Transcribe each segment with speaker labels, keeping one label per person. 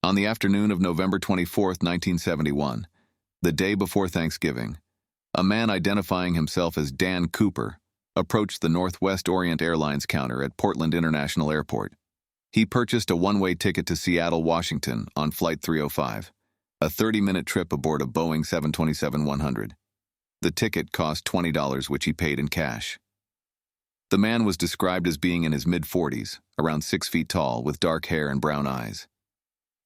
Speaker 1: On the afternoon of November 24, 1971, the day before Thanksgiving, a man identifying himself as Dan Cooper approached the Northwest Orient Airlines counter at Portland International Airport. He purchased a one-way ticket to Seattle, Washington on Flight 305, a 30-minute trip aboard a Boeing 727-100. The ticket cost $20, which he paid in cash. The man was described as being in his mid-40s, around 6 feet tall, with dark hair and brown eyes.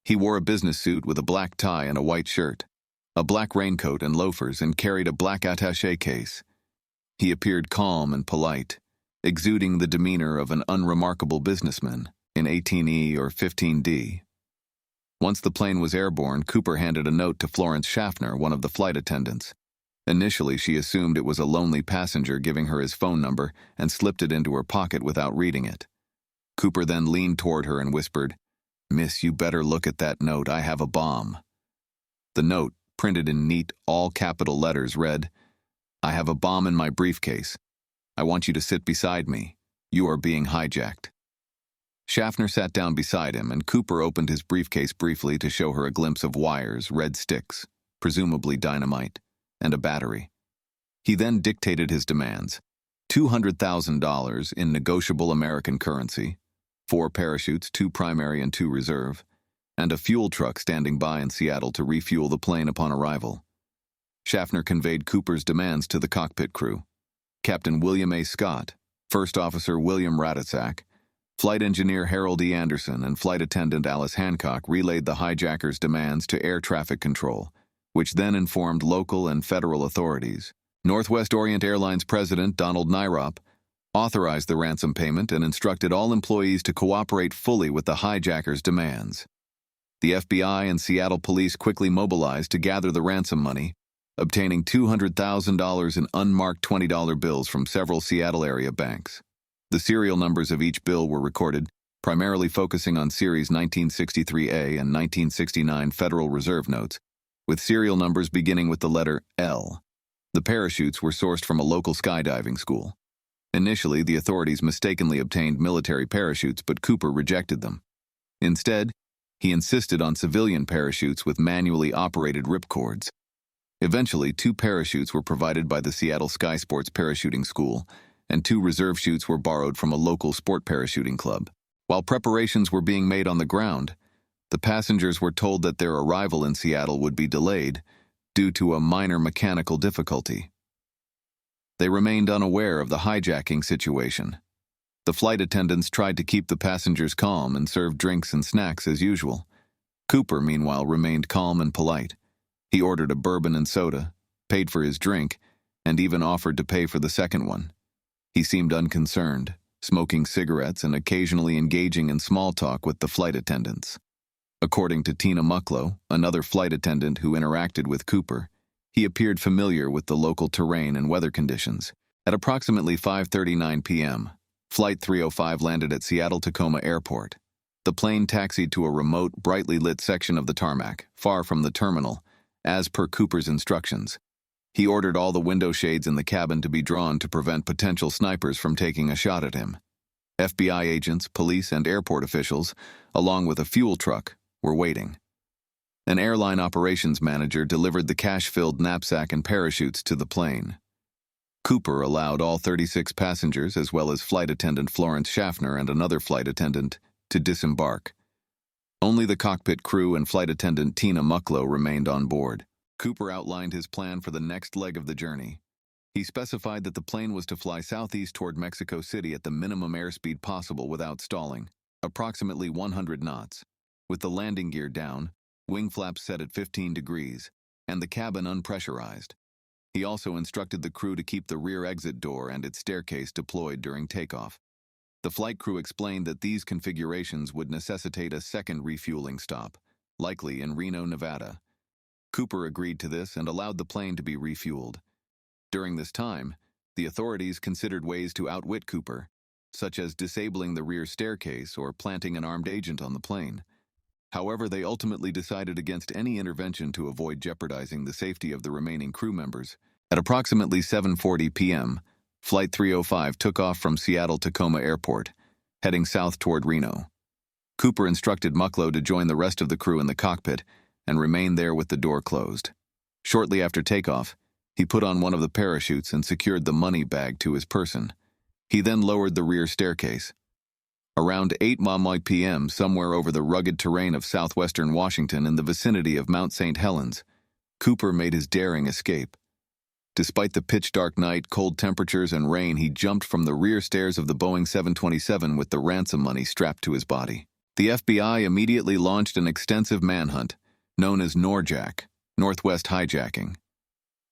Speaker 1: He wore a business suit with a black tie and a white shirt, a black raincoat and loafers, and carried a black attaché case. He appeared calm and polite, exuding the demeanor of an unremarkable businessman in 18E or 15D. Once the plane was airborne, Cooper handed a note to Florence Schaffner, one of the flight attendants. Initially, she assumed it was a lonely passenger giving her his phone number and slipped it into her pocket without reading it. Cooper then leaned toward her and whispered, "Miss, you better look at that note. I have a bomb." The note, printed in neat, all-capital letters, read, "I have a bomb in my briefcase. I want you to sit beside me. You are being hijacked." Schaffner sat down beside him, and Cooper opened his briefcase briefly to show her a glimpse of wires, red sticks, presumably dynamite, and a battery. He then dictated his demands: $200,000 in negotiable American currency, 4 parachutes, 2 primary and 2 reserve, and a fuel truck standing by in Seattle to refuel the plane upon arrival. Schaffner conveyed Cooper's demands to the cockpit crew. Captain William A. Scott, First Officer William Ratajczak, Flight Engineer Harold E. Anderson, and Flight Attendant Alice Hancock relayed the hijackers' demands to Air Traffic Control, which then informed local and federal authorities. Northwest Orient Airlines President Donald Nyrop authorized the ransom payment and instructed all employees to cooperate fully with the hijackers' demands. The FBI and Seattle police quickly mobilized to gather the ransom money, obtaining $200,000 in unmarked $20 bills from several Seattle area banks. The serial numbers of each bill were recorded, primarily focusing on Series 1963A and 1969 Federal Reserve notes, with serial numbers beginning with the letter L. The parachutes were sourced from a local skydiving school. Initially, the authorities mistakenly obtained military parachutes, but Cooper rejected them. Instead, he insisted on civilian parachutes with manually operated ripcords. Eventually, 2 parachutes were provided by the Seattle Sky Sports Parachuting School, and 2 reserve chutes were borrowed from a local sport parachuting club. While preparations were being made on the ground, the passengers were told that their arrival in Seattle would be delayed due to a minor mechanical difficulty. They remained unaware of the hijacking situation. The flight attendants tried to keep the passengers calm and served drinks and snacks as usual. Cooper, meanwhile, remained calm and polite. He ordered a bourbon and soda, paid for his drink, and even offered to pay for the second one. He seemed unconcerned, smoking cigarettes and occasionally engaging in small talk with the flight attendants. According to Tina Mucklow, another flight attendant who interacted with Cooper, he appeared familiar with the local terrain and weather conditions. At approximately 5:39 p.m., Flight 305 landed at Seattle-Tacoma Airport. The plane taxied to a remote, brightly lit section of the tarmac, far from the terminal, as per Cooper's instructions. He ordered all the window shades in the cabin to be drawn to prevent potential snipers from taking a shot at him. FBI agents, police, and airport officials, along with a fuel truck, were waiting. An airline operations manager delivered the cash-filled knapsack and parachutes to the plane. Cooper allowed all 36 passengers, as well as flight attendant Florence Schaffner and another flight attendant, to disembark. Only the cockpit crew and flight attendant Tina Mucklow remained on board. Cooper outlined his plan for the next leg of the journey. He specified that the plane was to fly southeast toward Mexico City at the minimum airspeed possible without stalling, approximately 100 knots, with the landing gear down, wing flaps set at 15 degrees, and the cabin unpressurized. He also instructed the crew to keep the rear exit door and its staircase deployed during takeoff. The flight crew explained that these configurations would necessitate a second refueling stop, likely in Reno, Nevada. Cooper agreed to this and allowed the plane to be refueled. During this time, the authorities considered ways to outwit Cooper, such as disabling the rear staircase or planting an armed agent on the plane. However, they ultimately decided against any intervention to avoid jeopardizing the safety of the remaining crew members. At approximately 7:40 p.m., Flight 305 took off from Seattle-Tacoma Airport, heading south toward Reno. Cooper instructed Mucklow to join the rest of the crew in the cockpit and remain there with the door closed. Shortly after takeoff, he put on one of the parachutes and secured the money bag to his person. He then lowered the rear staircase. Around 8 p.m., somewhere over the rugged terrain of southwestern Washington in the vicinity of Mount St. Helens, Cooper made his daring escape. Despite the pitch-dark night, cold temperatures, and rain, he jumped from the rear stairs of the Boeing 727 with the ransom money strapped to his body. The FBI immediately launched an extensive manhunt, known as NORJAC, Northwest Hijacking.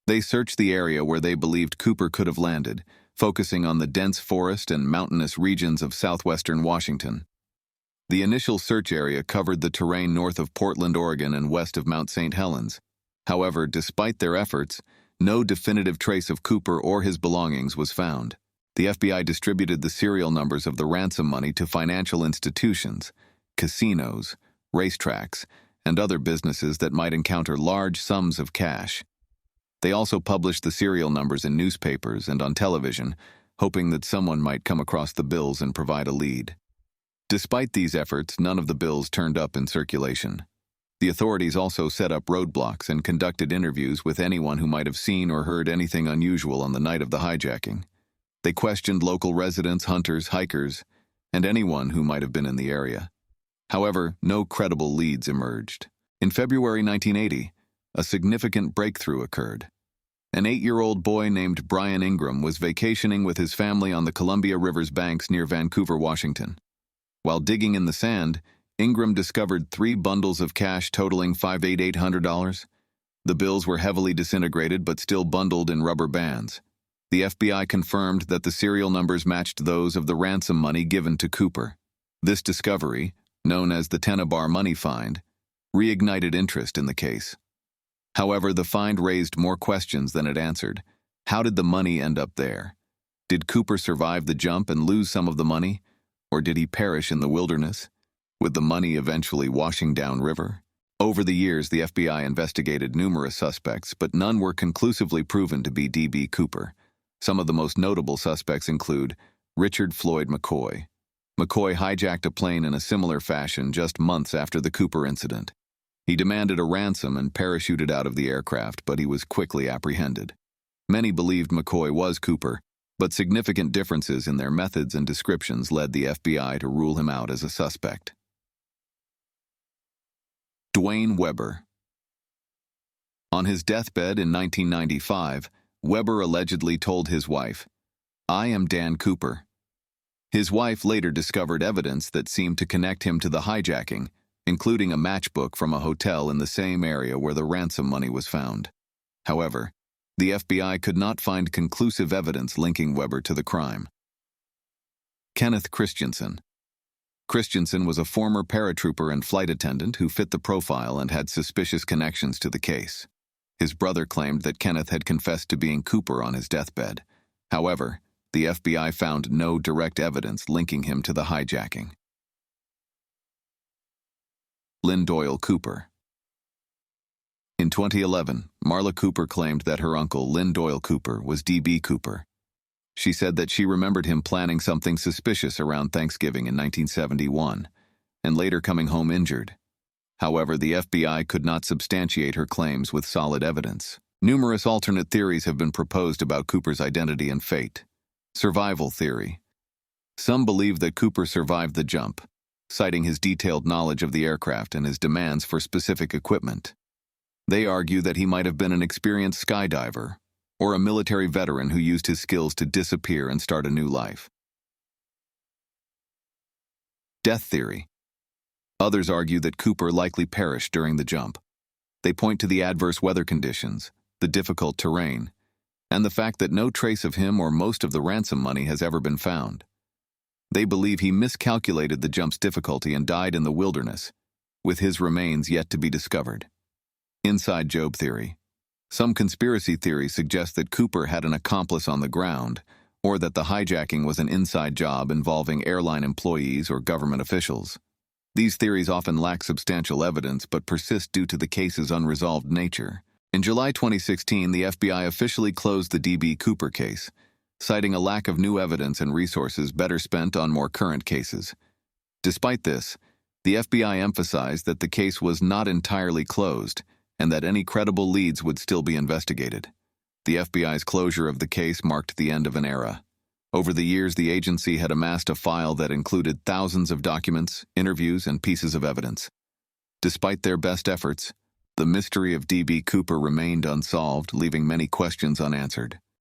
Speaker 1: They searched the area where they believed Cooper could have landed, focusing on the dense forest and mountainous regions of southwestern Washington. The initial search area covered the terrain north of Portland, Oregon, and west of Mount St. Helens. However, despite their efforts, no definitive trace of Cooper or his belongings was found. The FBI distributed the serial numbers of the ransom money to financial institutions, casinos, racetracks, and other businesses that might encounter large sums of cash. They also published the serial numbers in newspapers and on television, hoping that someone might come across the bills and provide a lead. Despite these efforts, none of the bills turned up in circulation. The authorities also set up roadblocks and conducted interviews with anyone who might have seen or heard anything unusual on the night of the hijacking. They questioned local residents, hunters, hikers, and anyone who might have been in the area. However, no credible leads emerged. In February 1980, a significant breakthrough occurred. An 8-year-old boy named Brian Ingram was vacationing with his family on the Columbia River's banks near Vancouver, Washington. While digging in the sand, Ingram discovered 3 bundles of cash totaling $5,800. The bills were heavily disintegrated but still bundled in rubber bands. The FBI confirmed that the serial numbers matched those of the ransom money given to Cooper. This discovery, known as the Tennebar money find, reignited interest in the case. However, the find raised more questions than it answered. How did the money end up there? Did Cooper survive the jump and lose some of the money? Or did he perish in the wilderness, with the money eventually washing downriver? Over the years, the FBI investigated numerous suspects, but none were conclusively proven to be D.B. Cooper. Some of the most notable suspects include Richard Floyd McCoy. McCoy hijacked a plane in a similar fashion just months after the Cooper incident. He demanded a ransom and parachuted out of the aircraft, but he was quickly apprehended. Many believed McCoy was Cooper, but significant differences in their methods and descriptions led the FBI to rule him out as a suspect. Dwayne Weber. On his deathbed in 1995, Weber allegedly told his wife, "I am Dan Cooper." His wife later discovered evidence that seemed to connect him to the hijacking, including a matchbook from a hotel in the same area where the ransom money was found. However, the FBI could not find conclusive evidence linking Weber to the crime. Kenneth Christensen. Christensen was a former paratrooper and flight attendant who fit the profile and had suspicious connections to the case. His brother claimed that Kenneth had confessed to being Cooper on his deathbed. However, the FBI found no direct evidence linking him to the hijacking. Lynn Doyle Cooper. In 2011, Marla Cooper claimed that her uncle, Lynn Doyle Cooper, was D.B. Cooper. She said that she remembered him planning something suspicious around Thanksgiving in 1971, and later coming home injured. However, the FBI could not substantiate her claims with solid evidence. Numerous alternate theories have been proposed about Cooper's identity and fate. Survival theory. Some believe that Cooper survived the jump, citing his detailed knowledge of the aircraft and his demands for specific equipment. They argue that he might have been an experienced skydiver or a military veteran who used his skills to disappear and start a new life. Death theory. Others argue that Cooper likely perished during the jump. They point to the adverse weather conditions, the difficult terrain, and the fact that no trace of him or most of the ransom money has ever been found. They believe he miscalculated the jump's difficulty and died in the wilderness, with his remains yet to be discovered. Inside Job theory. Some conspiracy theories suggest that Cooper had an accomplice on the ground, or that the hijacking was an inside job involving airline employees or government officials. These theories often lack substantial evidence but persist due to the case's unresolved nature. In July 2016, the FBI officially closed the D.B. Cooper case, citing a lack of new evidence and resources better spent on more current cases. Despite this, The FBI emphasized that the case was not entirely closed and that any credible leads would still be investigated. The FBI's closure of the case marked the end of an era. Over the years, the agency had amassed a file that included thousands of documents, interviews, and pieces of evidence. Despite their best efforts, the mystery of D.B. Cooper remained unsolved, leaving many questions unanswered.